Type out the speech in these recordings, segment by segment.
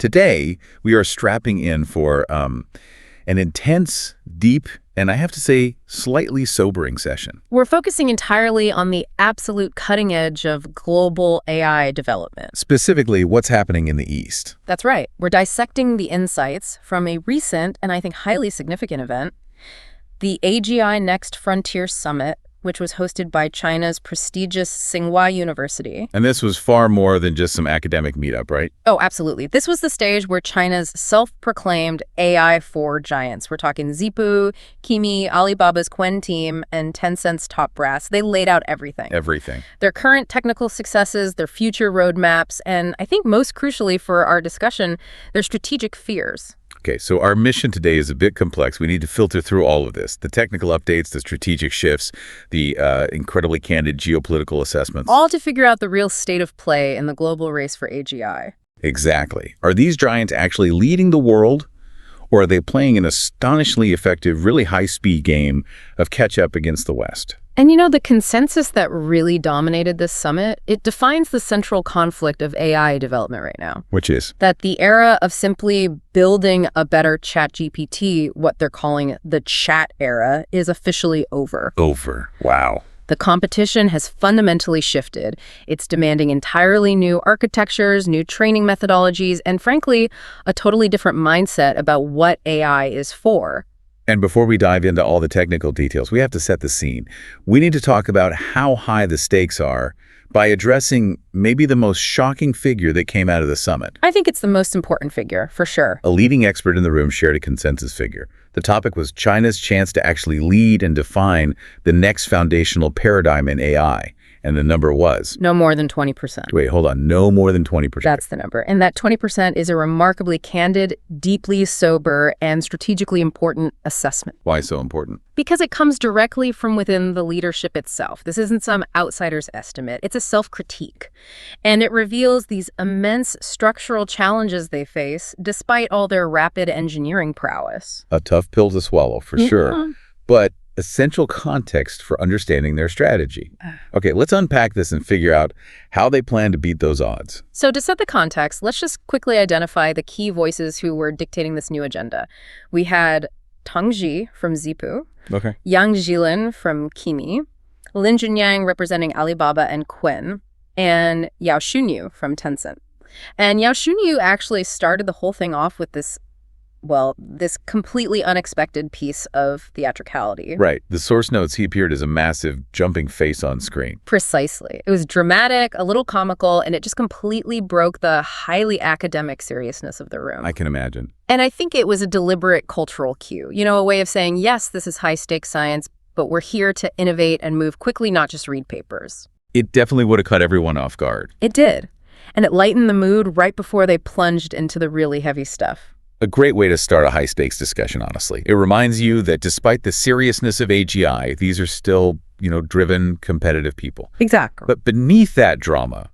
Today, we are strapping in for an intense, deep, and I have to say, slightly sobering session. We're focusing entirely on the absolute cutting edge of global AI development. Specifically, what's happening in the East. That's right. We're dissecting the insights from a recent and I think highly significant event, the AGI-Next Frontier Summit, which was hosted by China's prestigious Tsinghua University. And this was far more than just some academic meetup, right? Oh, absolutely. This was the stage where China's self-proclaimed AI 4 giants, we're talking Zhipu, Kimi, Alibaba's Quen team, and Tencent's top brass, they laid out everything. Everything. Their current technical successes, their future roadmaps, and I think most crucially for our discussion, their strategic fears. Okay, so our mission today is a bit complex. We need to filter through all of this. The technical updates, the strategic shifts, the incredibly candid geopolitical assessments. All to figure out the real state of play in the global race for AGI. Exactly. Are these giants actually leading the world, or are they playing an astonishingly effective, really high-speed game of catch-up against the West? And you know, the consensus that really dominated this summit, it defines the central conflict of AI development right now. Which is? That the era of simply building a better ChatGPT, what they're calling the chat era, is officially over. Over. Wow. The competition has fundamentally shifted. It's demanding entirely new architectures, new training methodologies, and frankly, a totally different mindset about what AI is for. And before we dive into all the technical details, we have to set the scene. We need to talk about how high the stakes are by addressing maybe the most shocking figure that came out of the summit. I think it's the most important figure, for sure. A leading expert in the room shared a consensus figure. The topic was China's chance to actually lead and define the next foundational paradigm in AI. And the number was? No more than 20%. Wait, hold on. No more than 20%. That's the number. And that 20% is a remarkably candid, deeply sober, and strategically important assessment. Why so important? Because it comes directly from within the leadership itself. This isn't some outsider's estimate. It's a self-critique. And it reveals these immense structural challenges they face, despite all their rapid engineering prowess. A tough pill to swallow, for sure. But essential context for understanding their strategy. Okay, let's unpack this and figure out how they plan to beat those odds. So to set the context, let's just quickly identify the key voices who were dictating this new agenda. We had Tang from Zhipu, Yang Zhilin from Kimi, Lin Junyang representing Alibaba and Quen, and Yao Xunyu from Tencent. And Yao Xunyu actually started the whole thing off with this completely unexpected piece of theatricality. Right. The source notes, he appeared as a massive jumping face on screen. Precisely. It was dramatic, a little comical, and it just completely broke the highly academic seriousness of the room. I can imagine. And I think it was a deliberate cultural cue. You know, a way of saying, yes, this is high-stakes science, but we're here to innovate and move quickly, not just read papers. It definitely would have caught everyone off guard. It did. And it lightened the mood right before they plunged into the really heavy stuff. A great way to start a high-stakes discussion, honestly. It reminds you that despite the seriousness of AGI, these are still, driven, competitive people. Exactly. But beneath that drama,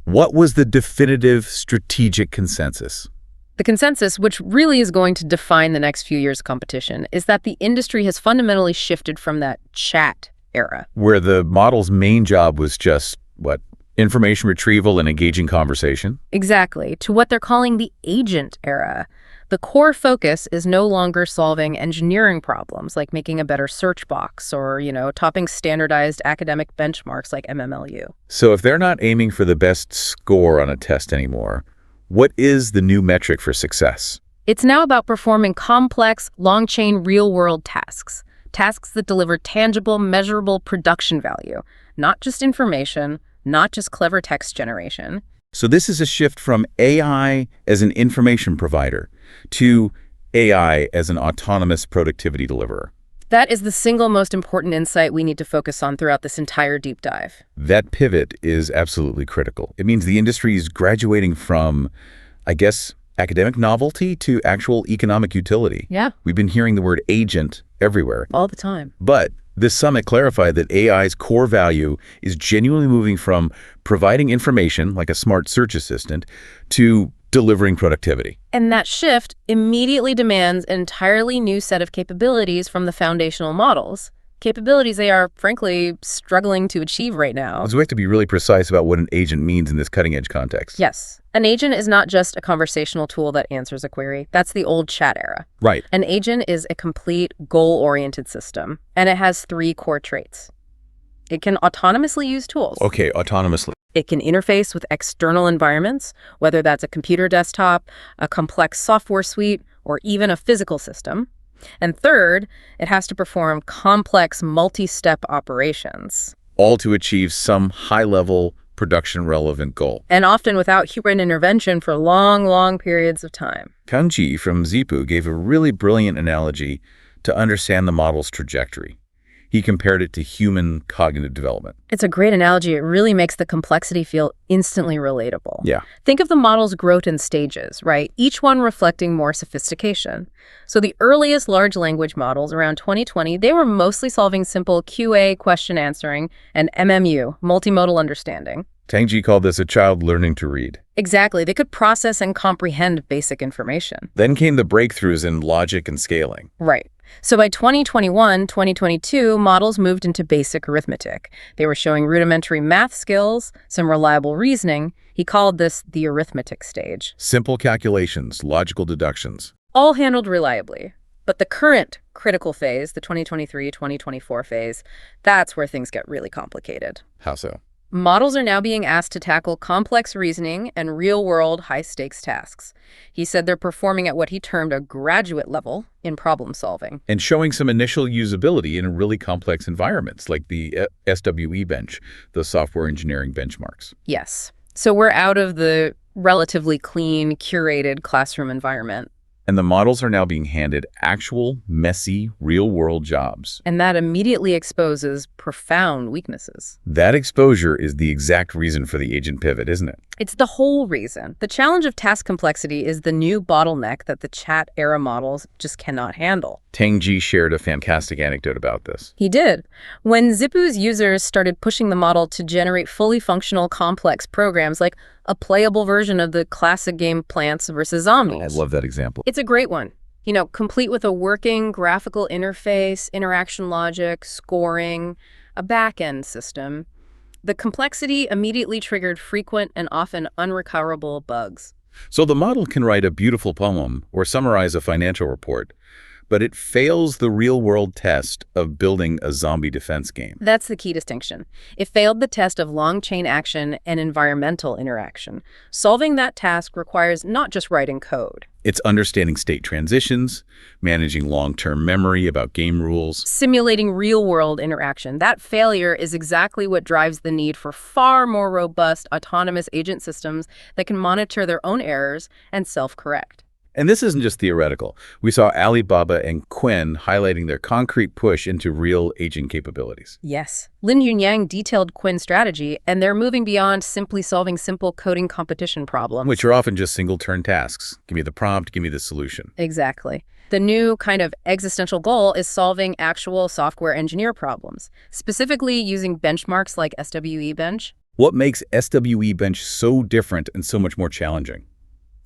what was the definitive strategic consensus? The consensus, which really is going to define the next few years' competition, is that the industry has fundamentally shifted from that chat era. Where the model's main job was just, information retrieval and engaging conversation? Exactly. To what they're calling the agent era. The core focus is no longer solving engineering problems like making a better search box or, topping standardized academic benchmarks like MMLU. So if they're not aiming for the best score on a test anymore, what is the new metric for success? It's now about performing complex, long-chain, real-world tasks. Tasks that deliver tangible, measurable production value. Not just information, not just clever text generation. So this is a shift from AI as an information provider to AI as an autonomous productivity deliverer. That is the single most important insight we need to focus on throughout this entire deep dive. That pivot is absolutely critical. It means the industry is graduating from, academic novelty to actual economic utility. Yeah. We've been hearing the word agent everywhere. All the time. But this summit clarified that AI's core value is genuinely moving from providing information, like a smart search assistant, to delivering productivity. And that shift immediately demands an entirely new set of capabilities from the foundational models. capabilities they are, frankly, struggling to achieve right now. So we have to be really precise about what an agent means in this cutting-edge context. Yes. An agent is not just a conversational tool that answers a query. That's the old chat era. Right. An agent is a complete goal-oriented system, and it has 3 core traits. It can autonomously use tools. Okay, autonomously. It can interface with external environments, whether that's a computer desktop, a complex software suite, or even a physical system. And third, it has to perform complex multi-step operations. All to achieve some high-level production-relevant goal. And often without human intervention for long, long periods of time. Tang from Zhipu gave a really brilliant analogy to understand the model's trajectory. He compared it to human cognitive development. It's a great analogy. It really makes the complexity feel instantly relatable. Yeah. Think of the model's growth in stages, right? Each one reflecting more sophistication. So the earliest large language models around 2020, they were mostly solving simple QA, question answering, and MMU, multimodal understanding. Tang called this a child learning to read. Exactly. They could process and comprehend basic information. Then came the breakthroughs in logic and scaling. Right. So by 2021, 2022, models moved into basic arithmetic. They were showing rudimentary math skills, some reliable reasoning. He called this the arithmetic stage. Simple calculations, logical deductions. All handled reliably. But the current critical phase, the 2023-2024 phase, that's where things get really complicated. How so? Models are now being asked to tackle complex reasoning and real-world high-stakes tasks. He said they're performing at what he termed a graduate level in problem solving. And showing some initial usability in really complex environments, like the SWE bench, the software engineering benchmarks. Yes. So we're out of the relatively clean, curated classroom environment. And the models are now being handed actual, messy, real-world jobs. And that immediately exposes profound weaknesses. That exposure is the exact reason for the agent pivot, isn't it? It's the whole reason. The challenge of task complexity is the new bottleneck that the chat-era models just cannot handle. Tang shared a fantastic anecdote about this. He did. When Zhipu's users started pushing the model to generate fully functional, complex programs like a playable version of the classic game Plants vs. Zombies. I love that example. It's a great one. You know, complete with a working graphical interface, interaction logic, scoring, a back-end system. The complexity immediately triggered frequent and often unrecoverable bugs. So the model can write a beautiful poem or summarize a financial report, but it fails the real-world test of building a zombie defense game. That's the key distinction. It failed the test of long-chain action and environmental interaction. Solving that task requires not just writing code. It's understanding state transitions, managing long-term memory about game rules. Simulating real-world interaction. That failure is exactly what drives the need for far more robust autonomous agent systems that can monitor their own errors and self-correct. And this isn't just theoretical. We saw Alibaba and Quinn highlighting their concrete push into real agent capabilities. Yes. Junyang detailed Quinn's strategy, and they're moving beyond simply solving simple coding competition problems. Which are often just single-turn tasks. Give me the prompt, give me the solution. Exactly. The new kind of existential goal is solving actual software engineer problems, specifically using benchmarks like SWE Bench. What makes SWE Bench so different and so much more challenging?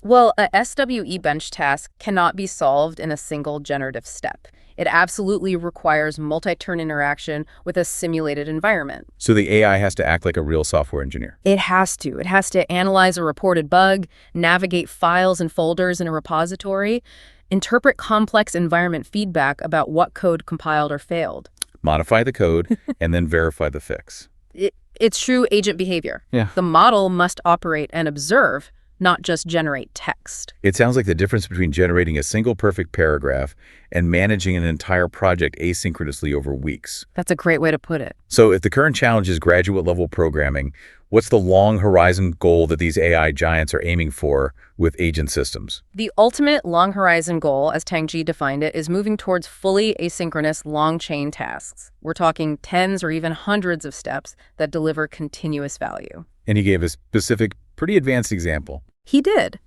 Well, a SWE bench task cannot be solved in a single generative step. It absolutely requires multi-turn interaction with a simulated environment. So the AI has to act like a real software engineer? It has to. It has to analyze a reported bug, navigate files and folders in a repository, interpret complex environment feedback about what code compiled or failed. Modify the code, and then verify the fix. It's true agent behavior. Yeah. The model must operate and observe, not just generate text. It sounds like the difference between generating a single perfect paragraph and managing an entire project asynchronously over weeks. That's a great way to put it. So if the current challenge is graduate-level programming, what's the long horizon goal that these AI giants are aiming for with agent systems? The ultimate long horizon goal, as Tang defined it, is moving towards fully asynchronous long-chain tasks. We're talking tens or even hundreds of steps that deliver continuous value. And he gave a specific, pretty advanced example. He did.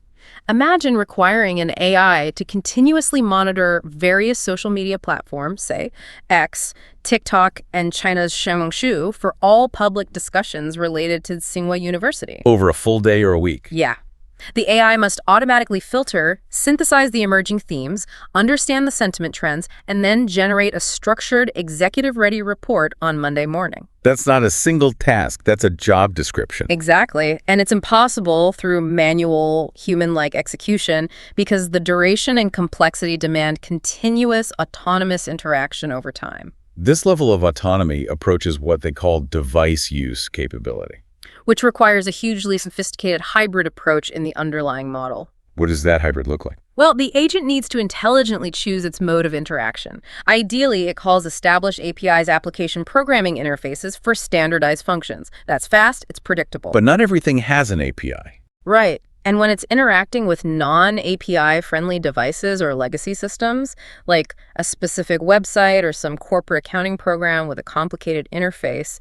Imagine requiring an AI to continuously monitor various social media platforms, say X, TikTok, and China's Xiaohongshu for all public discussions related to Tsinghua University. Over a full day or a week? Yeah. The AI must automatically filter, synthesize the emerging themes, understand the sentiment trends, and then generate a structured, executive-ready report on Monday morning. That's not a single task. That's a job description. Exactly. And it's impossible through manual, human-like execution because the duration and complexity demand continuous, autonomous interaction over time. This level of autonomy approaches what they call device use capability, which requires a hugely sophisticated hybrid approach in the underlying model. What does that hybrid look like? Well, the agent needs to intelligently choose its mode of interaction. Ideally, it calls established APIs application programming interfaces for standardized functions. That's fast, it's predictable. But not everything has an API. Right. And when it's interacting with non-API-friendly devices or legacy systems, like a specific website or some corporate accounting program with a complicated interface,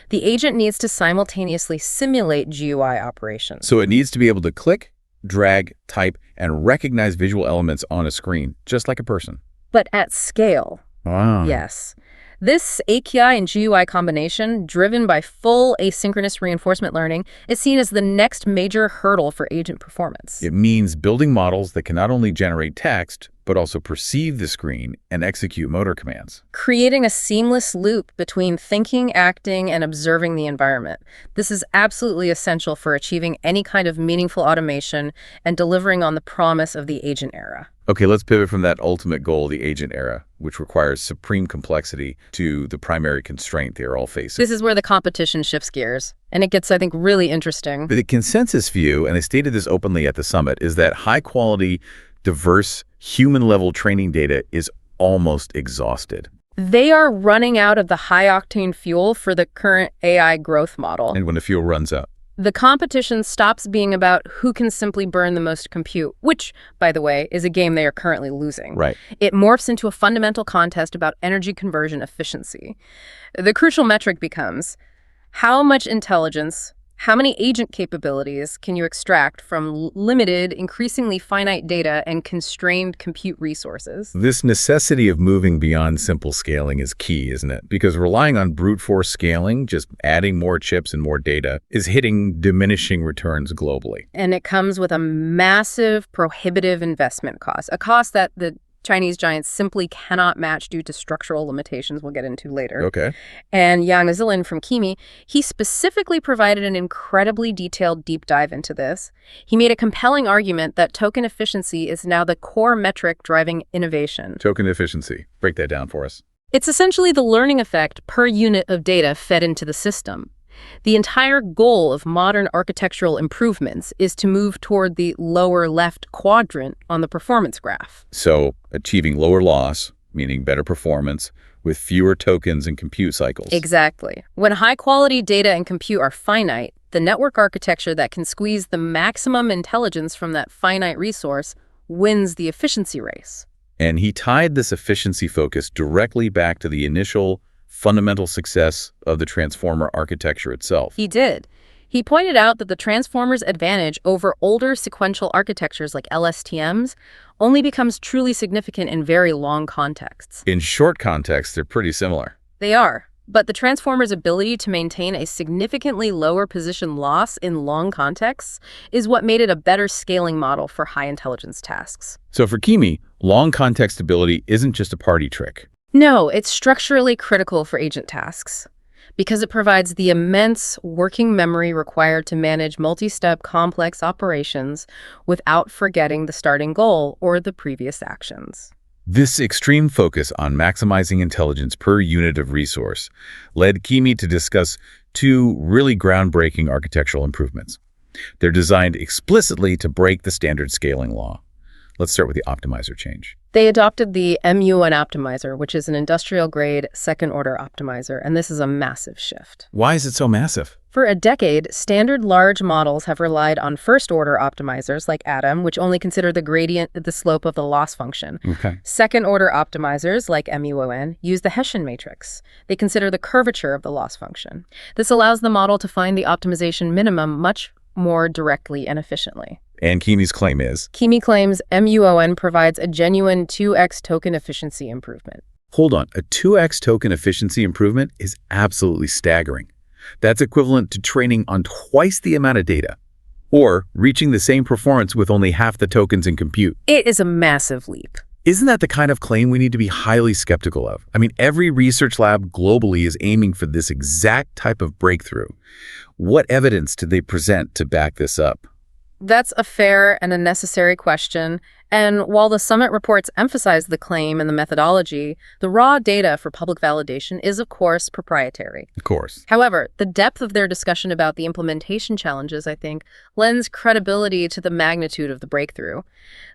the agent needs to simultaneously simulate GUI operations. So it needs to be able to click, drag, type, and recognize visual elements on a screen, just like a person. But at scale. Wow. Yes. This API and GUI combination, driven by full asynchronous reinforcement learning, is seen as the next major hurdle for agent performance. It means building models that can not only generate text, but also perceive the screen and execute motor commands. Creating a seamless loop between thinking, acting, and observing the environment. This is absolutely essential for achieving any kind of meaningful automation and delivering on the promise of the agent era. Okay, let's pivot from that ultimate goal, the agent era, which requires supreme complexity, to the primary constraint they're all facing. This is where the competition shifts gears, and it gets, I think, really interesting. The consensus view, and they stated this openly at the summit, is that high-quality, diverse, human-level training data is almost exhausted. They are running out of the high-octane fuel for the current AI growth model. And when the fuel runs out? The competition stops being about who can simply burn the most compute, which, by the way, is a game they are currently losing. Right. It morphs into a fundamental contest about energy conversion efficiency. The crucial metric becomes how much intelligence, how many agent capabilities can you extract from limited, increasingly finite data and constrained compute resources? This necessity of moving beyond simple scaling is key, isn't it? Because relying on brute force scaling, just adding more chips and more data, is hitting diminishing returns globally. And it comes with a massive, prohibitive investment cost, a cost that the Chinese giants simply cannot match due to structural limitations we'll get into later. Okay. And Yang Zilin from Kimi, he specifically provided an incredibly detailed deep dive into this. He made a compelling argument that token efficiency is now the core metric driving innovation. Token efficiency. Break that down for us. It's essentially the learning effect per unit of data fed into the system. The entire goal of modern architectural improvements is to move toward the lower left quadrant on the performance graph. So, achieving lower loss, meaning better performance, with fewer tokens and compute cycles. Exactly. When high-quality data and compute are finite, the network architecture that can squeeze the maximum intelligence from that finite resource wins the efficiency race. And he tied this efficiency focus directly back to the initial fundamental success of the transformer architecture itself. He did. He pointed out that the transformer's advantage over older sequential architectures like LSTMs only becomes truly significant in very long contexts. In short contexts, they're pretty similar. They are. But the transformer's ability to maintain a significantly lower position loss in long contexts is what made it a better scaling model for high-intelligence tasks. So for Kimi, long context ability isn't just a party trick. No, it's structurally critical for agent tasks because it provides the immense working memory required to manage multi-step complex operations without forgetting the starting goal or the previous actions. This extreme focus on maximizing intelligence per unit of resource led Kimi to discuss two really groundbreaking architectural improvements. They're designed explicitly to break the standard scaling law. Let's start with the optimizer change. They adopted the MUON optimizer, which is an industrial-grade second-order optimizer, and this is a massive shift. Why is it so massive? For a decade, standard large models have relied on first-order optimizers like Adam, which only consider the gradient, the slope of the loss function. Okay. Second-order optimizers like MUON use the Hessian matrix. They consider the curvature of the loss function. This allows the model to find the optimization minimum much more directly and efficiently. And Kimi's claim is? Kimi claims MUON provides a genuine 2x token efficiency improvement. Hold on, a 2x token efficiency improvement is absolutely staggering. That's equivalent to training on twice the amount of data. or reaching the same performance with only half the tokens in compute. It is a massive leap. Isn't that the kind of claim we need to be highly skeptical of? I mean, every research lab globally is aiming for this exact type of breakthrough. What evidence did they present to back this up? That's a fair and a necessary question. And while the summit reports emphasize the claim and the methodology, the raw data for public validation is, of course, proprietary. Of course. However, the depth of their discussion about the implementation challenges, I think, lends credibility to the magnitude of the breakthrough.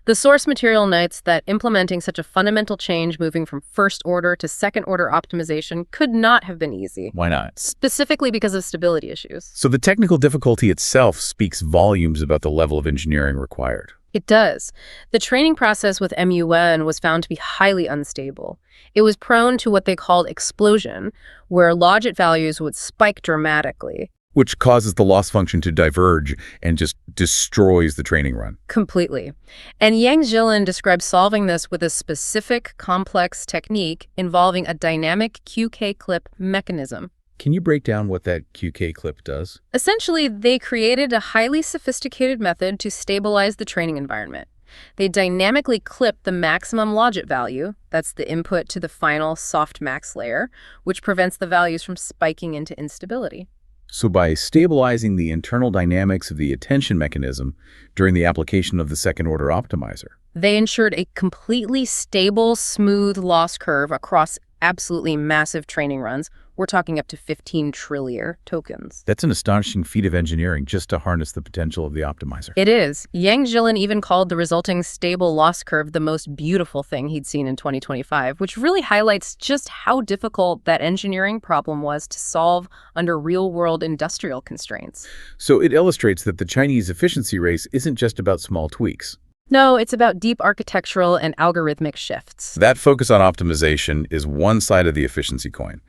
The source material notes that implementing such a fundamental change, moving from first-order to second-order optimization, could not have been easy. Why not? Specifically because of stability issues. So the technical difficulty itself speaks volumes about the level of engineering required. It does. The training process with MUON was found to be highly unstable. It was prone to what they called explosion, where logit values would spike dramatically. Which causes the loss function to diverge and just destroys the training run. Completely. And Yang Jilin describes solving this with a specific, complex technique involving a dynamic QK clip mechanism. Can you break down what that QK clip does? Essentially, they created a highly sophisticated method to stabilize the training environment. They dynamically clip the maximum logit value, that's the input to the final softmax layer, which prevents the values from spiking into instability. So by stabilizing the internal dynamics of the attention mechanism during the application of the second-order optimizer, they ensured a completely stable, smooth loss curve across absolutely massive training runs. We're talking up to 15 trillion tokens. That's an astonishing feat of engineering just to harness the potential of the optimizer. It is. Yang Jilin even called the resulting stable loss curve the most beautiful thing he'd seen in 2025, which really highlights just how difficult that engineering problem was to solve under real-world industrial constraints. So it illustrates that the Chinese efficiency race isn't just about small tweaks. No, it's about deep architectural and algorithmic shifts. That focus on optimization is one side of the efficiency coin.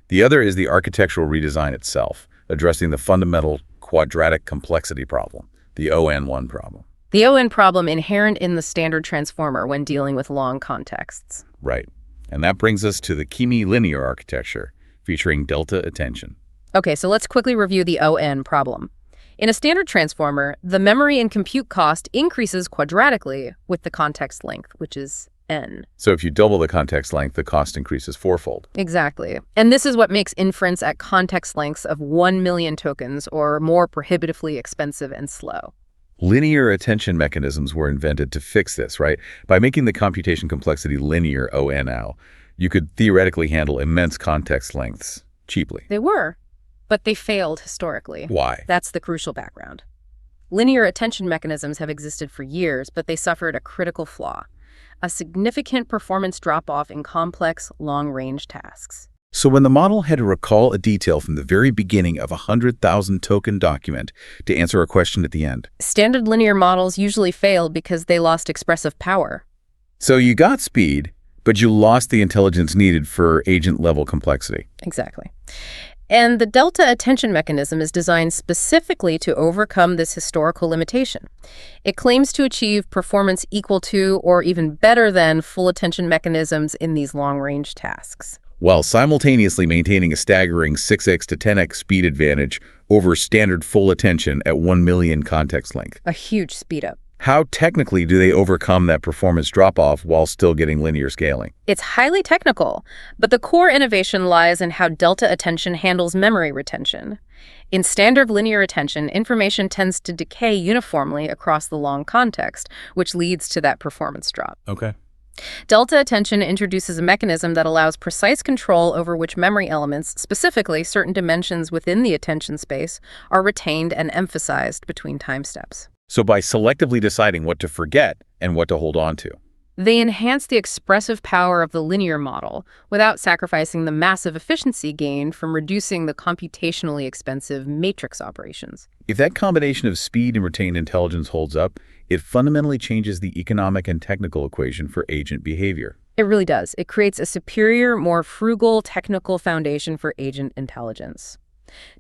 The other is the architectural redesign itself, addressing the fundamental quadratic complexity problem, the ON1 problem. The ON problem inherent in the standard transformer when dealing with long contexts. Right. And that brings us to the Kimi linear architecture, featuring delta attention. Okay, so let's quickly review the ON problem. In a standard transformer, the memory and compute cost increases quadratically with the context length, which is n. So if you double the context length, the cost increases fourfold. Exactly. And this is what makes inference at context lengths of 1 million tokens or more prohibitively expensive and slow. Linear attention mechanisms were invented to fix this, right? By making the computation complexity linear ONL, you could theoretically handle immense context lengths cheaply. They were. But they failed historically. Why? That's the crucial background. Linear attention mechanisms have existed for years, but they suffered a critical flaw: a significant performance drop-off in complex, long-range tasks. So when the model had to recall a detail from the very beginning of a 100,000 token document to answer a question at the end, standard linear models usually failed because they lost expressive power. So you got speed, but you lost the intelligence needed for agent-level complexity. Exactly. And the delta attention mechanism is designed specifically to overcome this historical limitation. It claims to achieve performance equal to or even better than full attention mechanisms in these long-range tasks, while simultaneously maintaining a staggering 6x to 10x speed advantage over standard full attention at 1 million context length. A huge speed up. How technically do they overcome that performance drop-off while still getting linear scaling? It's highly technical, but the core innovation lies in how delta attention handles memory retention. In standard linear attention, information tends to decay uniformly across the long context, which leads to that performance drop. Okay. Delta attention introduces a mechanism that allows precise control over which memory elements, specifically certain dimensions within the attention space, are retained and emphasized between time steps. So by selectively deciding what to forget and what to hold on to, they enhance the expressive power of the linear model without sacrificing the massive efficiency gained from reducing the computationally expensive matrix operations. If that combination of speed and retained intelligence holds up, it fundamentally changes the economic and technical equation for agent behavior. It really does. It creates a superior, more frugal technical foundation for agent intelligence.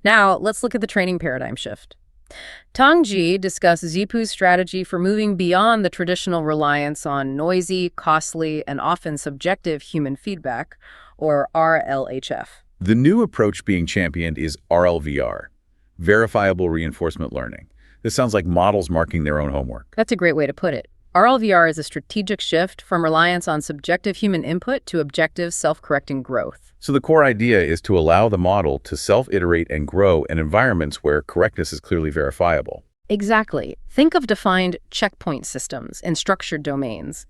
Now, let's look at the training paradigm shift. Tang discussed Zhipu's strategy for moving beyond the traditional reliance on noisy, costly, and often subjective human feedback, or RLHF. The new approach being championed is RLVR, verifiable reinforcement learning. This sounds like models marking their own homework. That's a great way to put it. RLVR is a strategic shift from reliance on subjective human input to objective, self-correcting growth. So the core idea is to allow the model to self-iterate and grow in environments where correctness is clearly verifiable. Exactly. Think of defined checkpoint systems in structured domains.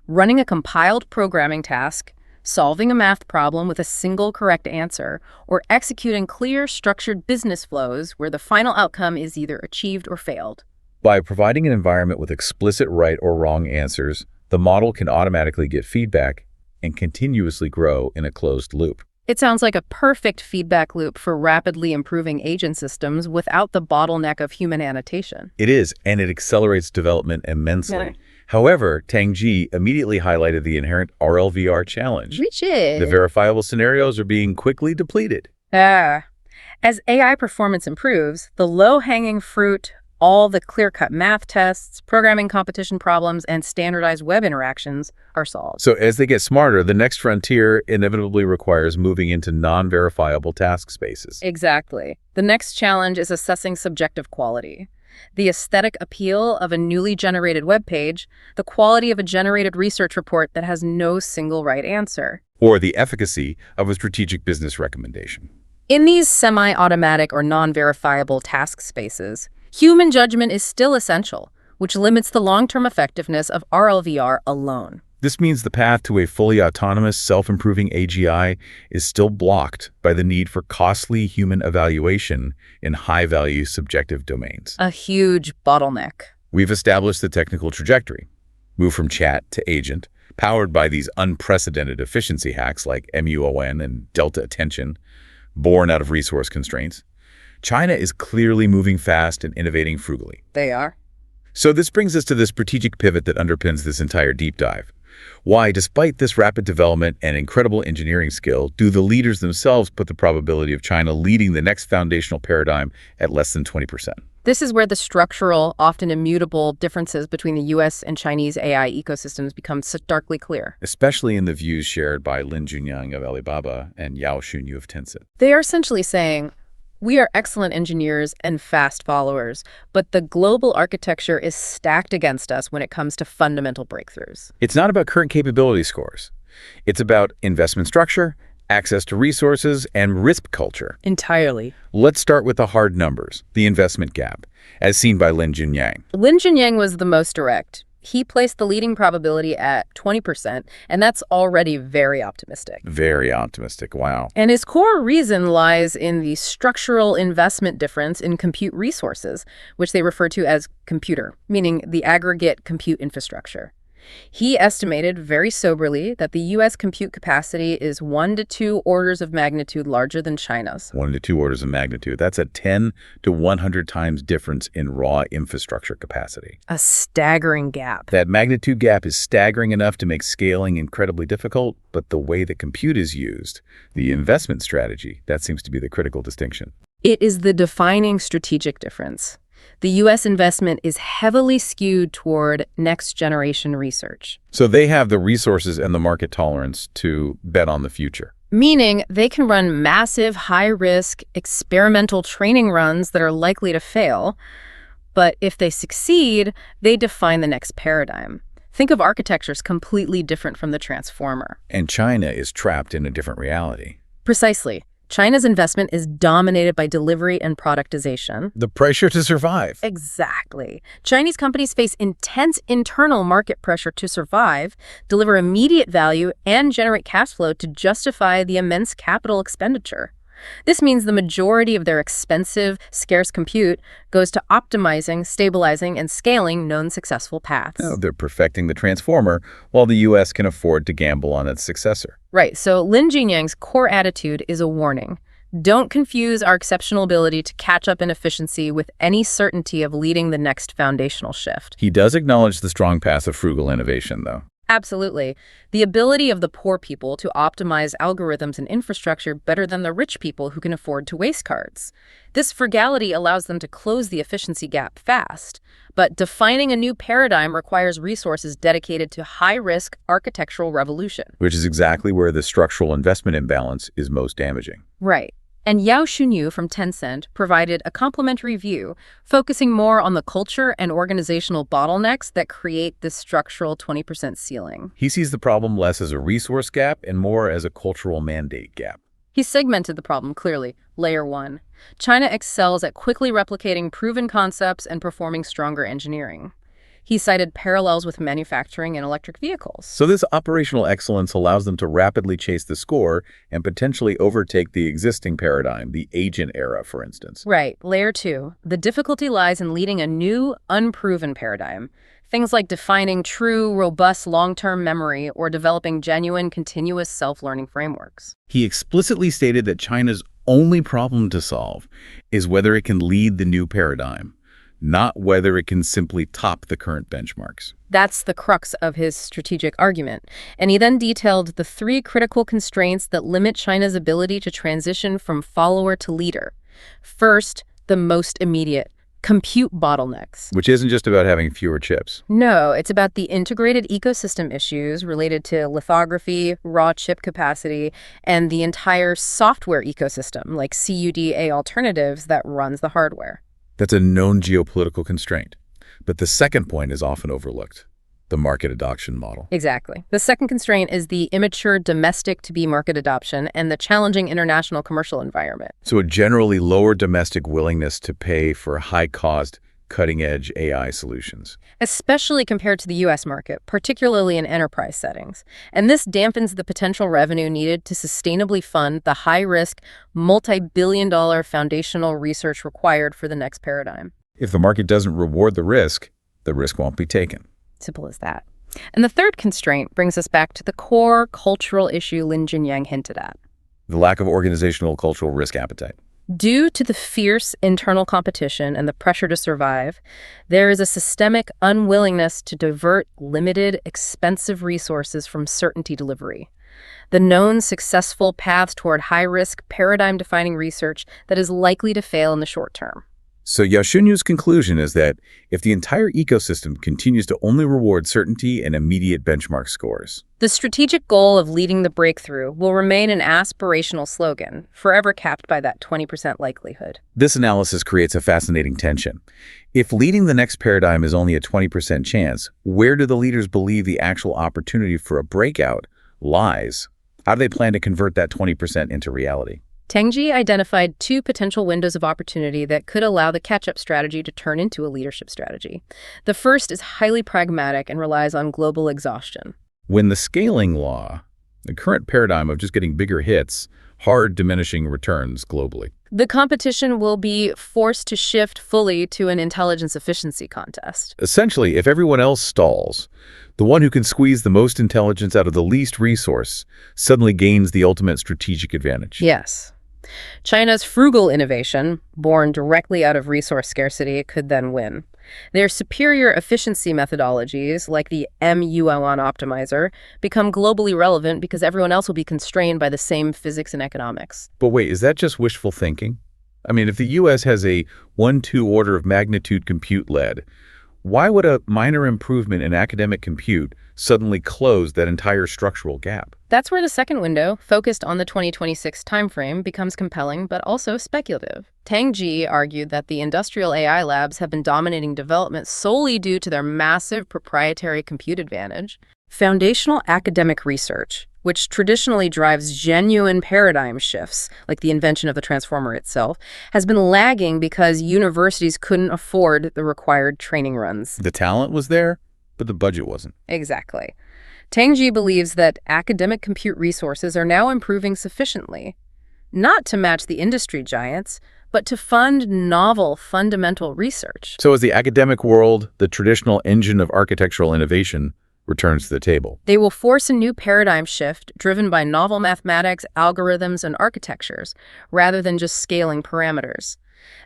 Running a compiled programming task, solving a math problem with a single correct answer, or executing clear, structured business flows where the final outcome is either achieved or failed. By providing an environment with explicit right or wrong answers, the model can automatically get feedback and continuously grow in a closed loop. It sounds like a perfect feedback loop for rapidly improving agent systems without the bottleneck of human annotation. It is, and it accelerates development immensely. However, Tang immediately highlighted the inherent RLVR challenge. Richard. The verifiable scenarios are being quickly depleted. As AI performance improves, the low-hanging fruit, all the clear-cut math tests, programming competition problems, and standardized web interactions are solved. So as they get smarter, the next frontier inevitably requires moving into non-verifiable task spaces. Exactly. The next challenge is assessing subjective quality. The aesthetic appeal of a newly generated web page, the quality of a generated research report that has no single right answer. Or the efficacy of a strategic business recommendation. In these semi-automatic or non-verifiable task spaces, human judgment is still essential, which limits the long-term effectiveness of RLVR alone. This means the path to a fully autonomous, self-improving AGI is still blocked by the need for costly human evaluation in high-value subjective domains. A huge bottleneck. We've established the technical trajectory, move from chat to agent, powered by these unprecedented efficiency hacks like MUON and delta attention, born out of resource constraints. China is clearly moving fast and innovating frugally. They are. So this brings us to the strategic pivot that underpins this entire deep dive. Why, despite this rapid development and incredible engineering skill, do the leaders themselves put the probability of China leading the next foundational paradigm at less than 20%? This is where the structural, often immutable differences between the U.S. and Chinese AI ecosystems become starkly clear. Especially in the views shared by Junyang of Alibaba and Yao Xunyu of Tencent. They are essentially saying, we are excellent engineers and fast followers, but the global architecture is stacked against us when it comes to fundamental breakthroughs. It's not about current capability scores. It's about investment structure, access to resources, and risk culture. Entirely. Let's start with the hard numbers, the investment gap, as seen by Junyang. Junyang was the most direct. He placed the leading probability at 20%, and that's already very optimistic. Very optimistic, wow. And his core reason lies in the structural investment difference in compute resources, which they refer to as computer, meaning the aggregate compute infrastructure. He estimated very soberly that the U.S. compute capacity is 1 to 2 orders of magnitude larger than China's. 1 to 2 orders of magnitude. That's a 10 to 100 times difference in raw infrastructure capacity. A staggering gap. That magnitude gap is staggering enough to make scaling incredibly difficult, but the way the compute is used, the investment strategy, that seems to be the critical distinction. It is the defining strategic difference. The U.S. investment is heavily skewed toward next-generation research. So they have the resources and the market tolerance to bet on the future. Meaning they can run massive, high-risk, experimental training runs that are likely to fail. But if they succeed, they define the next paradigm. Think of architectures completely different from the transformer. And China is trapped in a different reality. Precisely. China's investment is dominated by delivery and productization. The pressure to survive. Exactly. Chinese companies face intense internal market pressure to survive, deliver immediate value, and generate cash flow to justify the immense capital expenditure. This means the majority of their expensive, scarce compute goes to optimizing, stabilizing, and scaling known successful paths. Oh, they're perfecting the transformer, while the U.S. can afford to gamble on its successor. Right, so Junyang's core attitude is a warning. Don't confuse our exceptional ability to catch up in efficiency with any certainty of leading the next foundational shift. He does acknowledge the strong path of frugal innovation, though. Absolutely. The ability of the poor people to optimize algorithms and infrastructure better than the rich people who can afford to waste cards. This frugality allows them to close the efficiency gap fast. But defining a new paradigm requires resources dedicated to high-risk architectural revolution. Which is exactly where the structural investment imbalance is most damaging. Right. And Yao Xunyu from Tencent provided a complementary view, focusing more on the culture and organizational bottlenecks that create this structural 20% ceiling. He sees the problem less as a resource gap and more as a cultural mandate gap. He segmented the problem clearly. Layer 1. China excels at quickly replicating proven concepts and performing stronger engineering. He cited parallels with manufacturing and electric vehicles. So this operational excellence allows them to rapidly chase the score and potentially overtake the existing paradigm, the agent era, for instance. Right. Layer 2. The difficulty lies in leading a new, unproven paradigm. Things like defining true, robust long-term memory or developing genuine, continuous self-learning frameworks. He explicitly stated that China's only problem to solve is whether it can lead the new paradigm, not whether it can simply top the current benchmarks. That's the crux of his strategic argument. And he then detailed the 3 critical constraints that limit China's ability to transition from follower to leader. First, the most immediate: compute bottlenecks. Which isn't just about having fewer chips. No, it's about the integrated ecosystem issues related to lithography, raw chip capacity, and the entire software ecosystem, like CUDA alternatives that runs the hardware. That's a known geopolitical constraint. But the second point is often overlooked: the market adoption model. Exactly. The second constraint is the immature domestic-to-be market adoption and the challenging international commercial environment. So a generally lower domestic willingness to pay for high-cost, cutting-edge AI solutions. Especially compared to the U.S. market, particularly in enterprise settings. And this dampens the potential revenue needed to sustainably fund the high-risk, multi-billion-dollar foundational research required for the next paradigm. If the market doesn't reward the risk won't be taken. Simple as that. And the third constraint brings us back to the core cultural issue Lin Junyang hinted at. The lack of organizational cultural risk appetite. Due to the fierce internal competition and the pressure to survive, there is a systemic unwillingness to divert limited, expensive resources from certainty delivery. The known successful paths toward high-risk, paradigm-defining research that is likely to fail in the short term. So Yao Xunyu's conclusion is that if the entire ecosystem continues to only reward certainty and immediate benchmark scores, the strategic goal of leading the breakthrough will remain an aspirational slogan, forever capped by that 20% likelihood. This analysis creates a fascinating tension. If leading the next paradigm is only a 20% chance, where do the leaders believe the actual opportunity for a breakout lies? How do they plan to convert that 20% into reality? Tang identified 2 potential windows of opportunity that could allow the catch-up strategy to turn into a leadership strategy. The first is highly pragmatic and relies on global exhaustion. When the scaling law, the current paradigm of just getting bigger hits, hard diminishing returns globally. The competition will be forced to shift fully to an intelligence efficiency contest. Essentially, if everyone else stalls, the one who can squeeze the most intelligence out of the least resource suddenly gains the ultimate strategic advantage. Yes. China's frugal innovation, born directly out of resource scarcity, could then win. Their superior efficiency methodologies, like the MUON optimizer, become globally relevant because everyone else will be constrained by the same physics and economics. But wait, is that just wishful thinking? I mean, if the U.S. has a 1-2 order of magnitude compute lead, why would a minor improvement in academic compute suddenly close that entire structural gap? That's where the second window, focused on the 2026 timeframe, becomes compelling but also speculative. Tang argued that the industrial AI labs have been dominating development solely due to their massive proprietary compute advantage. Foundational academic research, which traditionally drives genuine paradigm shifts, like the invention of the transformer itself, has been lagging because universities couldn't afford the required training runs. The talent was there, but the budget wasn't. Exactly. Tang believes that academic compute resources are now improving sufficiently, not to match the industry giants, but to fund novel, fundamental research. So as the academic world, the traditional engine of architectural innovation, returns to the table, they will force a new paradigm shift driven by novel mathematics, algorithms, and architectures, rather than just scaling parameters.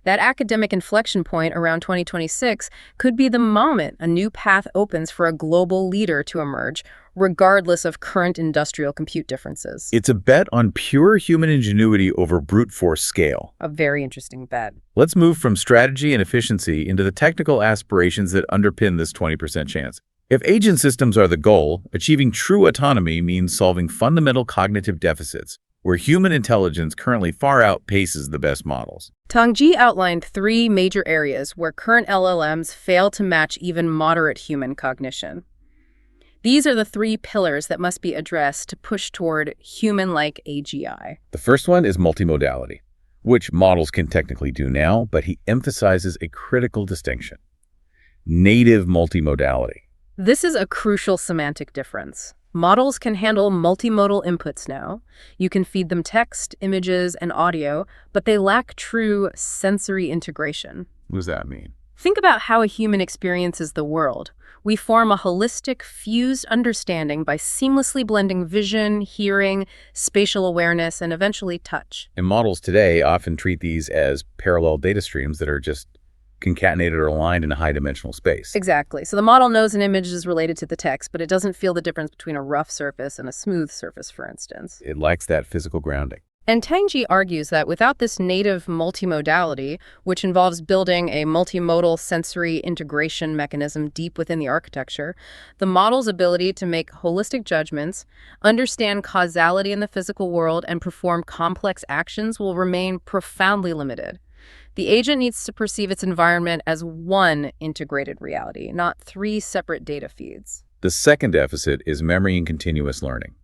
That academic inflection point around 2026 could be the moment a new path opens for a global leader to emerge, regardless of current industrial compute differences. It's a bet on pure human ingenuity over brute force scale. A very interesting bet. Let's move from strategy and efficiency into the technical aspirations that underpin this 20% chance. If agent systems are the goal, achieving true autonomy means solving fundamental cognitive deficits, where human intelligence currently far outpaces the best models. Tang outlined 3 major areas where current LLMs fail to match even moderate human cognition. These are the 3 pillars that must be addressed to push toward human-like AGI. The first one is multimodality, which models can technically do now, but he emphasizes a critical distinction: native multimodality. This is a crucial semantic difference. Models can handle multimodal inputs now. You can feed them text, images, and audio, but they lack true sensory integration. What does that mean? Think about how a human experiences the world. We form a holistic, fused understanding by seamlessly blending vision, hearing, spatial awareness, and eventually touch. And models today often treat these as parallel data streams that are just concatenated or aligned in a high-dimensional space. Exactly. So the model knows an image is related to the text, but it doesn't feel the difference between a rough surface and a smooth surface, for instance. It lacks that physical grounding. And Tang argues that without this native multimodality, which involves building a multimodal sensory integration mechanism deep within the architecture, the model's ability to make holistic judgments, understand causality in the physical world, and perform complex actions will remain profoundly limited. The agent needs to perceive its environment as one integrated reality, not 3 separate data feeds. The second deficit is memory and continuous learning.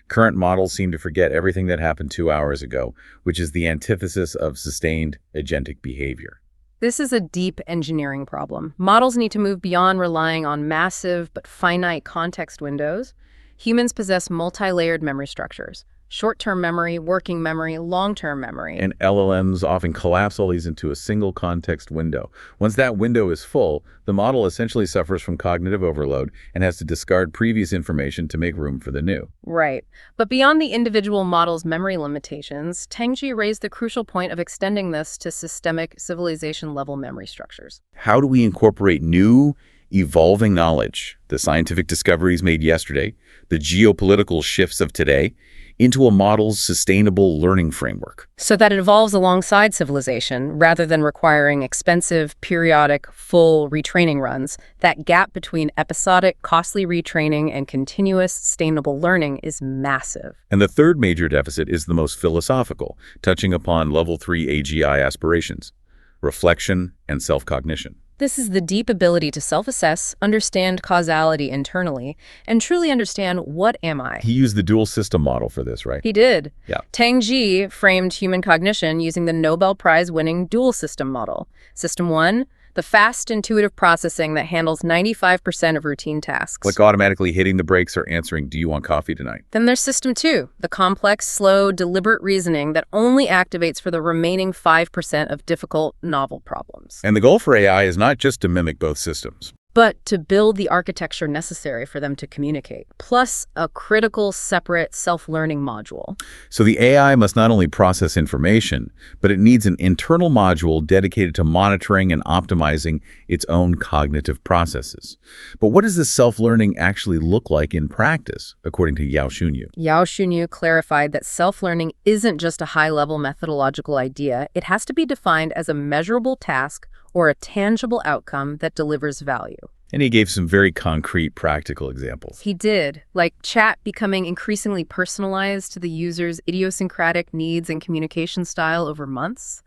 Current models seem to forget everything that happened 2 hours ago, which is the antithesis of sustained agentic behavior. This is a deep engineering problem. Models need to move beyond relying on massive but finite context windows. Humans possess multi-layered memory structures: short-term memory, working memory, long-term memory. And LLMs often collapse all these into a single context window. Once that window is full, the model essentially suffers from cognitive overload and has to discard previous information to make room for the new. Right. But beyond the individual model's memory limitations, Tang raised the crucial point of extending this to systemic civilization-level memory structures. How do we incorporate new, evolving knowledge, the scientific discoveries made yesterday, the geopolitical shifts of today, into a model's sustainable learning framework? So that it evolves alongside civilization, rather than requiring expensive, periodic, full retraining runs. That gap between episodic, costly retraining and continuous, sustainable learning is massive. And the third major deficit is the most philosophical, touching upon level 3 AGI aspirations: reflection and self-cognition. This is the deep ability to self-assess, understand causality internally, and truly understand what am I. He used the dual system model for this, right? He did. Yeah. Tang framed human cognition using the Nobel Prize-winning dual system model. System 1, the fast, intuitive processing that handles 95% of routine tasks. Like automatically hitting the brakes or answering, "Do you want coffee tonight?" Then there's System 2, the complex, slow, deliberate reasoning that only activates for the remaining 5% of difficult, novel problems. And the goal for AI is not just to mimic both systems, but to build the architecture necessary for them to communicate, plus a critical, separate, self-learning module. So the AI must not only process information, but it needs an internal module dedicated to monitoring and optimizing its own cognitive processes. But what does this self-learning actually look like in practice, according to Yao Xunyu? Yao Xunyu clarified that self-learning isn't just a high-level methodological idea. It has to be defined as a measurable task or a tangible outcome that delivers value. And he gave some very concrete, practical examples. He did, like chat becoming increasingly personalized to the user's idiosyncratic needs and communication style over months,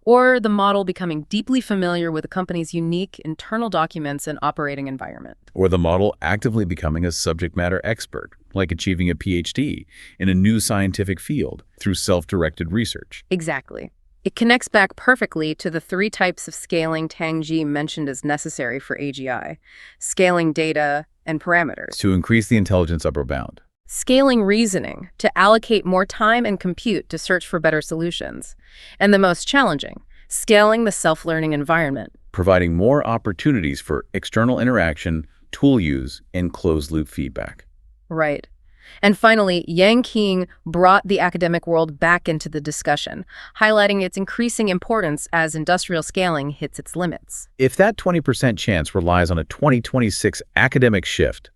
or the model becoming deeply familiar with a company's unique internal documents and operating environment. Or the model actively becoming a subject matter expert, like achieving a PhD in a new scientific field through self-directed research. Exactly. It connects back perfectly to the 3 types of scaling Tang mentioned as necessary for AGI: scaling data and parameters, to increase the intelligence upper bound; scaling reasoning, to allocate more time and compute to search for better solutions; and the most challenging, scaling the self-learning environment, providing more opportunities for external interaction, tool use, and closed-loop feedback. Right. And finally, Yang Qing brought the academic world back into the discussion, highlighting its increasing importance as industrial scaling hits its limits. If that 20% chance relies on a 2026 academic shift,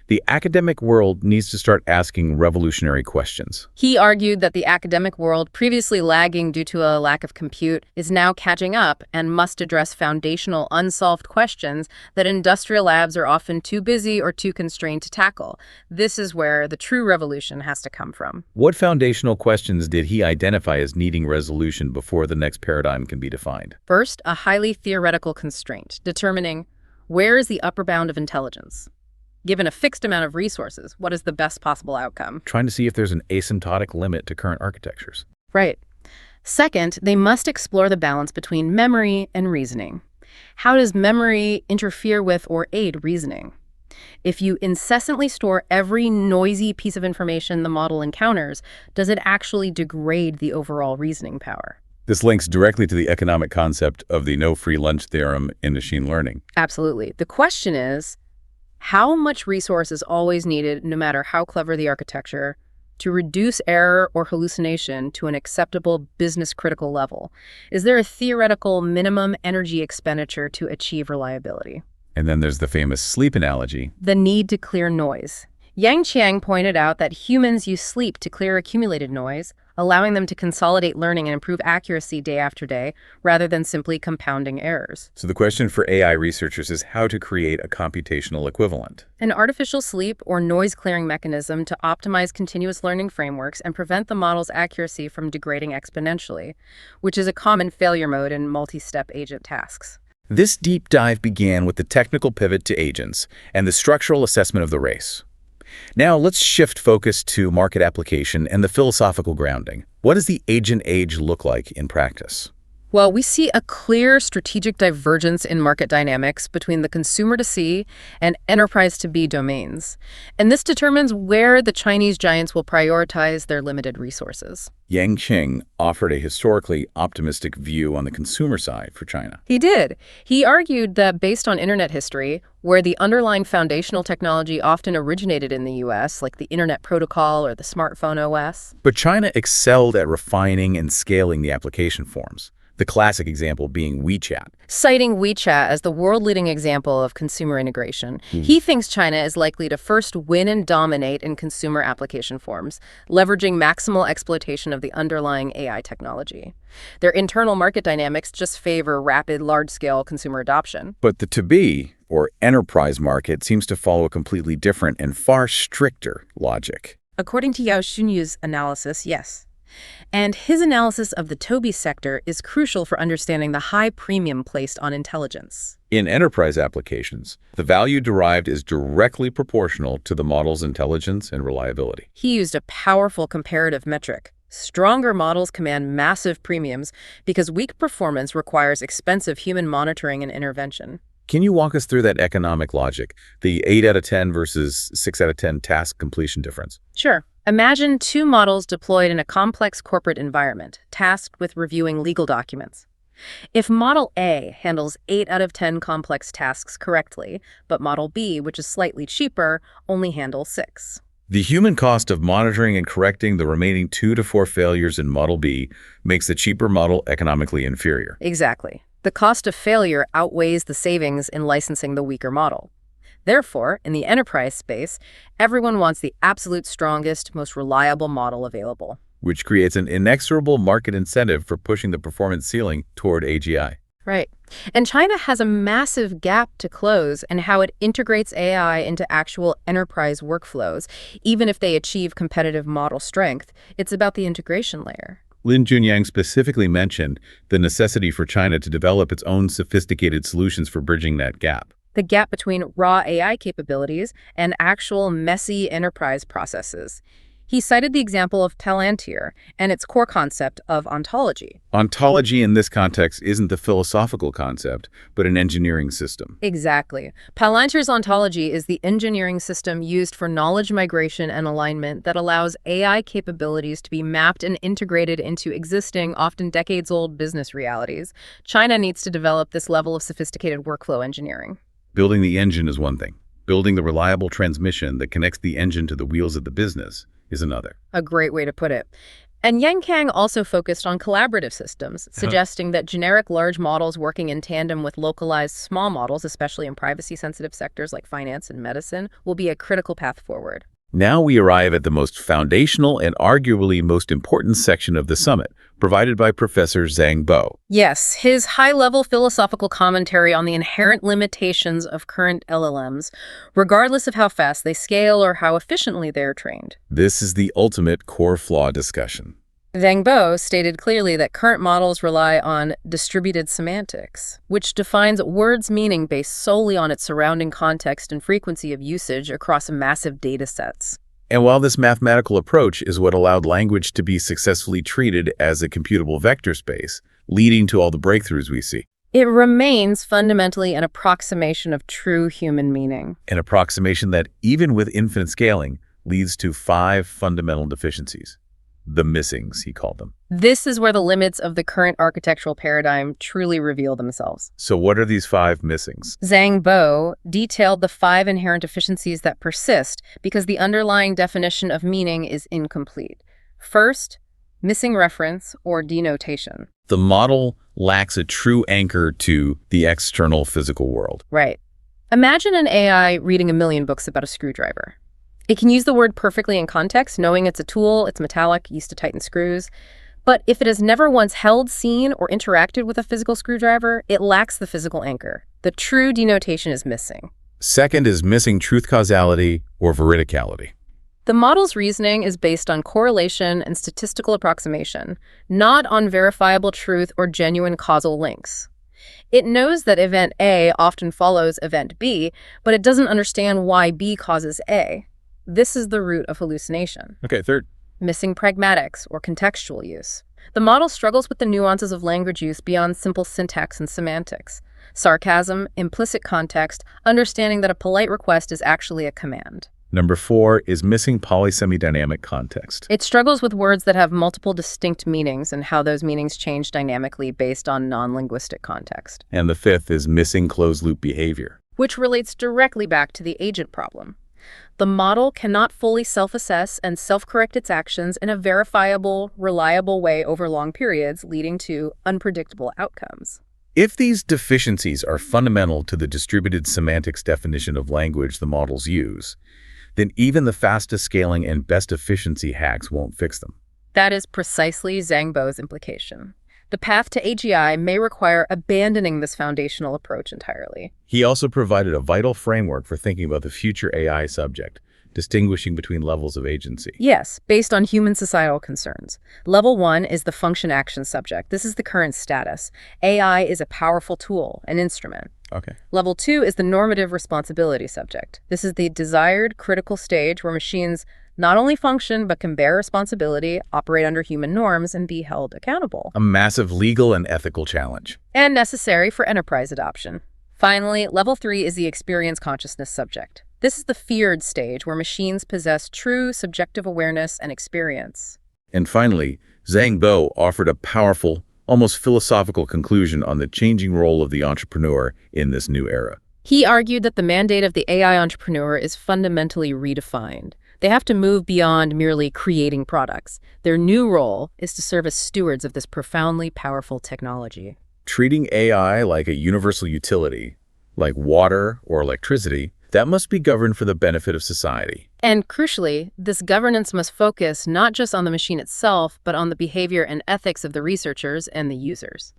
The academic world needs to start asking revolutionary questions. He argued that the academic world, previously lagging due to a lack of compute, is now catching up and must address foundational unsolved questions that industrial labs are often too busy or too constrained to tackle. This is where the true revolution has to come from. What foundational questions did he identify as needing resolution before the next paradigm can be defined? First, a highly theoretical constraint, determining where is the upper bound of intelligence? Given a fixed amount of resources, what is the best possible outcome? Trying to see if there's an asymptotic limit to current architectures. Right. Second, they must explore the balance between memory and reasoning. How does memory interfere with or aid reasoning? If you incessantly store every noisy piece of information the model encounters, does it actually degrade the overall reasoning power? This links directly to the economic concept of the no free lunch theorem in machine learning. Absolutely. The question is, how much resource is always needed, no matter how clever the architecture, to reduce error or hallucination to an acceptable business-critical level? Is there a theoretical minimum energy expenditure to achieve reliability? And then there's the famous sleep analogy. The need to clear noise. Yang Qiang pointed out that humans use sleep to clear accumulated noise, allowing them to consolidate learning and improve accuracy day after day, rather than simply compounding errors. So the question for AI researchers is how to create a computational equivalent. An artificial sleep or noise-clearing mechanism to optimize continuous learning frameworks and prevent the model's accuracy from degrading exponentially, which is a common failure mode in multi-step agent tasks. This deep dive began with the technical pivot to agents and the structural assessment of the race. Now let's shift focus to market application and the philosophical grounding. What does the agent age look like in practice? Well, we see a clear strategic divergence in market dynamics between the consumer-to-C and enterprise-to-B domains. And this determines where the Chinese giants will prioritize their limited resources. Yang Qiang offered a historically optimistic view on the consumer side for China. He did. He argued that based on internet history, where the underlying foundational technology often originated in the US, like the Internet Protocol or the smartphone OS. But China excelled at refining and scaling the application forms. The classic example being WeChat. Citing WeChat as the world-leading example of consumer integration, he thinks China is likely to first win and dominate in consumer application forms, leveraging maximal exploitation of the underlying AI technology. Their internal market dynamics just favor rapid, large-scale consumer adoption. But the to-B, or enterprise market, seems to follow a completely different and far stricter logic. According to Yao Xunyu's analysis, yes. And his analysis of the to-B sector is crucial for understanding the high premium placed on intelligence. In enterprise applications, the value derived is directly proportional to the model's intelligence and reliability. He used a powerful comparative metric. Stronger models command massive premiums because weak performance requires expensive human monitoring and intervention. Can you walk us through that economic logic, the 8 out of 10 versus 6 out of 10 task completion difference? Sure. Imagine two models deployed in a complex corporate environment, tasked with reviewing legal documents. If Model A handles 8 out of 10 complex tasks correctly, but Model B, which is slightly cheaper, only handles 6. The human cost of monitoring and correcting the remaining 2 to 4 failures in Model B makes the cheaper model economically inferior. Exactly. The cost of failure outweighs the savings in licensing the weaker model. Therefore, in the enterprise space, everyone wants the absolute strongest, most reliable model available. Which creates an inexorable market incentive for pushing the performance ceiling toward AGI. Right. And China has a massive gap to close in how it integrates AI into actual enterprise workflows. Even if they achieve competitive model strength, it's about the integration layer. Junyang specifically mentioned the necessity for China to develop its own sophisticated solutions for bridging that gap. The gap between raw AI capabilities and actual messy enterprise processes. He cited the example of Palantir and its core concept of ontology. Ontology in this context isn't the philosophical concept, but an engineering system. Exactly. Palantir's ontology is the engineering system used for knowledge migration and alignment that allows AI capabilities to be mapped and integrated into existing, often decades-old business realities. China needs to develop this level of sophisticated workflow engineering. Building the engine is one thing. Building the reliable transmission that connects the engine to the wheels of the business is another. A great way to put it. And Yang Kang also focused on collaborative systems, suggesting that generic large models working in tandem with localized small models, especially in privacy-sensitive sectors like finance and medicine, will be a critical path forward. Now we arrive at the most foundational and arguably most important section of the summit, provided by Professor Zhang Bo. Yes, his high-level philosophical commentary on the inherent limitations of current LLMs, regardless of how fast they scale or how efficiently they're trained. This is the ultimate core flaw discussion. Zhang Bo stated clearly that current models rely on distributed semantics, which defines words' meaning based solely on its surrounding context and frequency of usage across massive data sets. And while this mathematical approach is what allowed language to be successfully treated as a computable vector space, leading to all the breakthroughs we see, it remains fundamentally an approximation of true human meaning. an approximation that, even with infinite scaling, leads to 5 fundamental deficiencies. The missings, he called them. This is where the limits of the current architectural paradigm truly reveal themselves. So what are these 5 missings? Zhang Bo detailed the 5 inherent deficiencies that persist because the underlying definition of meaning is incomplete. First, missing reference or denotation. The model lacks a true anchor to the external physical world. Right. Imagine an AI reading a million books about a screwdriver. It can use the word perfectly in context, knowing it's a tool, it's metallic, used to tighten screws. But if it has never once held, seen, or interacted with a physical screwdriver, it lacks the physical anchor. The true denotation is missing. Second is missing truth causality or veridicality. The model's reasoning is based on correlation and statistical approximation, not on verifiable truth or genuine causal links. It knows that event A often follows event B, but it doesn't understand why B causes A. This is the root of hallucination. Okay, third. Missing pragmatics or contextual use. The model struggles with the nuances of language use beyond simple syntax and semantics. Sarcasm, implicit context, understanding that a polite request is actually a command. Number 4 is missing polysemidynamic context. It struggles with words that have multiple distinct meanings and how those meanings change dynamically based on non-linguistic context. And the 5th is missing closed-loop behavior, which relates directly back to the agent problem. The model cannot fully self-assess and self-correct its actions in a verifiable, reliable way over long periods, leading to unpredictable outcomes. If these deficiencies are fundamental to the distributed semantics definition of language the models use, then even the fastest scaling and best efficiency hacks won't fix them. That is precisely Zhang Bo's implication. The path to AGI may require abandoning this foundational approach entirely. He also provided a vital framework for thinking about the future AI subject, distinguishing between levels of agency. Yes, based on human societal concerns. Level 1 is the function-action subject. This is the current status. AI is a powerful tool, an instrument. Okay. Level 2 is the normative responsibility subject. This is the desired critical stage where machines not only function, but can bear responsibility, operate under human norms, and be held accountable. A massive legal and ethical challenge. And necessary for enterprise adoption. Finally, level 3 is the experience consciousness subject. This is the feared stage where machines possess true subjective awareness and experience. And finally, Zhang Bo offered a powerful, almost philosophical conclusion on the changing role of the entrepreneur in this new era. He argued that the mandate of the AI entrepreneur is fundamentally redefined. They have to move beyond merely creating products. Their new role is to serve as stewards of this profoundly powerful technology. Treating AI like a universal utility, like water or electricity, that must be governed for the benefit of society. And crucially, this governance must focus not just on the machine itself, but on the behavior and ethics of the researchers and the users.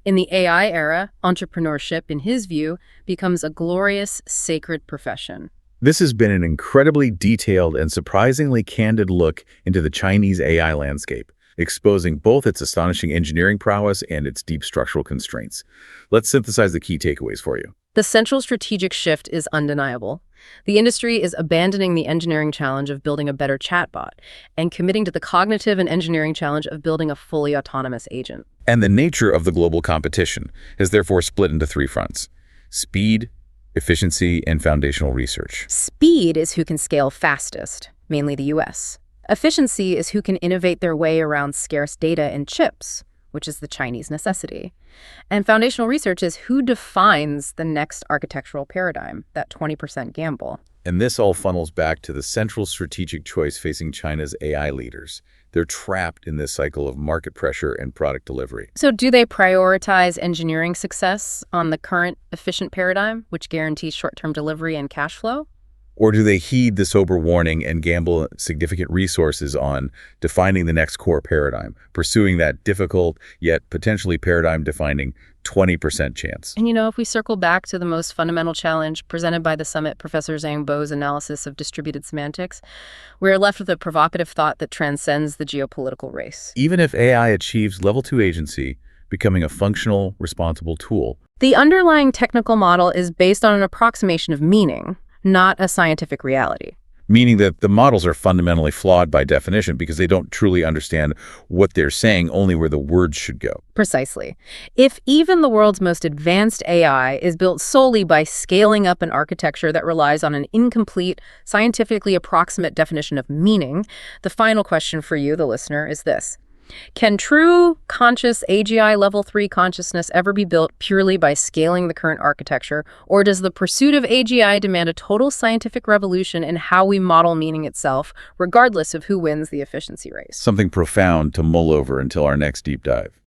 In the AI era, entrepreneurship, in his view, becomes a glorious, sacred profession. This has been an incredibly detailed and surprisingly candid look into the Chinese AI landscape, exposing both its astonishing engineering prowess and its deep structural constraints. Let's synthesize the key takeaways for you. The central strategic shift is undeniable. The industry is abandoning the engineering challenge of building a better chatbot and committing to the cognitive and engineering challenge of building a fully autonomous agent. And the nature of the global competition has therefore split into 3 fronts: speed, efficiency, and foundational research. Speed is who can scale fastest, mainly the US. Efficiency is who can innovate their way around scarce data and chips, which is the Chinese necessity. And foundational research is who defines the next architectural paradigm, that 20% gamble. And this all funnels back to the central strategic choice facing China's AI leaders. They're trapped in this cycle of market pressure and product delivery. So do they prioritize engineering success on the current efficient paradigm, which guarantees short-term delivery and cash flow? Or do they heed the sober warning and gamble significant resources on defining the next core paradigm, pursuing that difficult yet potentially paradigm-defining 20% chance? And if we circle back to the most fundamental challenge presented by the summit, Professor Zhang Bo's analysis of distributed semantics, we're left with a provocative thought that transcends the geopolitical race. Even if AI achieves level 2 agency, becoming a functional, responsible tool, the underlying technical model is based on an approximation of meaning, not a scientific reality. Meaning that the models are fundamentally flawed by definition because they don't truly understand what they're saying, only where the words should go. Precisely. If even the world's most advanced AI is built solely by scaling up an architecture that relies on an incomplete, scientifically approximate definition of meaning, the final question for you, the listener, is this. Can true, conscious AGI Level 3 consciousness ever be built purely by scaling the current architecture, or does the pursuit of AGI demand a total scientific revolution in how we model meaning itself, regardless of who wins the efficiency race? Something profound to mull over until our next deep dive.